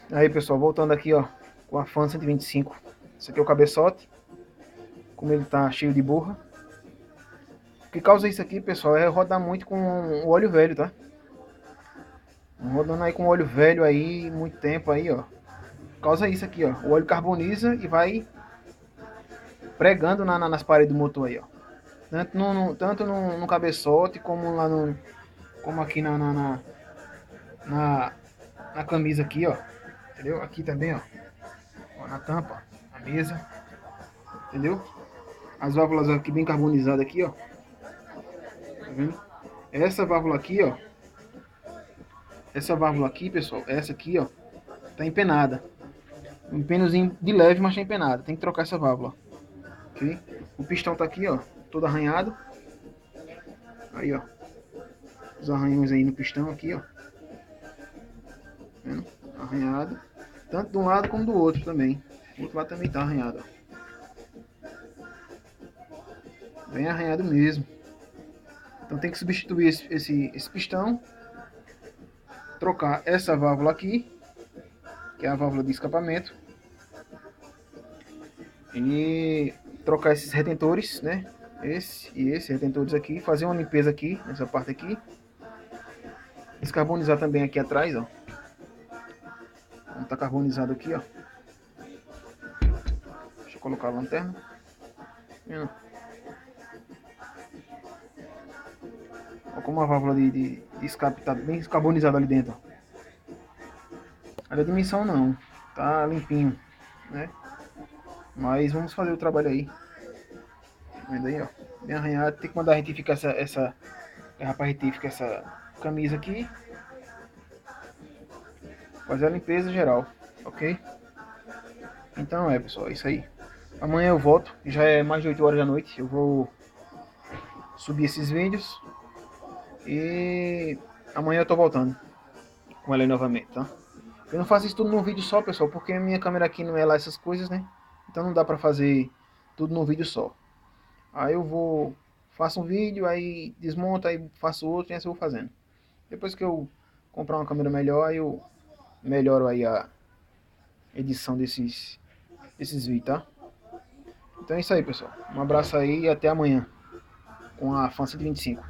Aí, pessoal, voltando aqui, ó, com a Fan 125. Esse aqui é o cabeçote, como ele tá cheio de borra. O que causa isso aqui, pessoal, é rodar muito com o óleo velho, tá? Rodando aí com o óleo velho aí, muito tempo aí, ó. Causa isso aqui, ó. O óleo carboniza e vai pregando nas paredes do motor aí, ó. Tanto no cabeçote, como lá no. Como aqui na, na camisa aqui, ó. Entendeu? Aqui também, ó, na tampa, na mesa, entendeu? As válvulas aqui bem carbonizadas aqui, ó. Tá vendo? Essa válvula aqui, ó. Essa válvula aqui, pessoal, essa aqui, ó, tá empenada. Um penozinho de leve, mas tá empenada. Tem que trocar essa válvula, ok? O pistão tá aqui, ó, todo arranhado. Aí, ó, os arranhões aí no pistão aqui, ó. Tá vendo? Arranhado. Tanto de um lado como do outro também. O outro lado também tá arranhado, ó. Bem arranhado mesmo. Então tem que substituir esse pistão, trocar essa válvula aqui, que é a válvula de escapamento, e trocar esses retentores, né? Esse e esse retentores aqui, fazer uma limpeza aqui, nessa parte aqui, descarbonizar também aqui atrás, ó. Então tá carbonizado aqui, ó. Deixa eu colocar a lanterna. Olha como a válvula de escape tá bem carbonizada ali dentro. A da dimensão não, tá limpinho, né? Mas vamos fazer o trabalho aí. Tá vendo aí, ó? Bem arranhado. Tem que mandar retificar essa rapaz retifica essa camisa aqui. Fazer a limpeza geral, ok? Então é, pessoal, é isso aí. Amanhã eu volto, já é mais de 8 horas da noite. Eu vou subir esses vídeos e amanhã eu tô voltando com ela aí novamente, tá? Eu não faço isso tudo num vídeo só, pessoal, porque a minha câmera aqui não é lá essas coisas, né? Então não dá pra fazer tudo num vídeo só. Aí eu vou, faço um vídeo, aí desmonto, aí faço outro e assim eu vou fazendo. Depois que eu comprar uma câmera melhor, aí eu melhoro aí a edição desses vídeos, tá? Então é isso aí, pessoal. Um abraço aí e até amanhã com a Fan 125.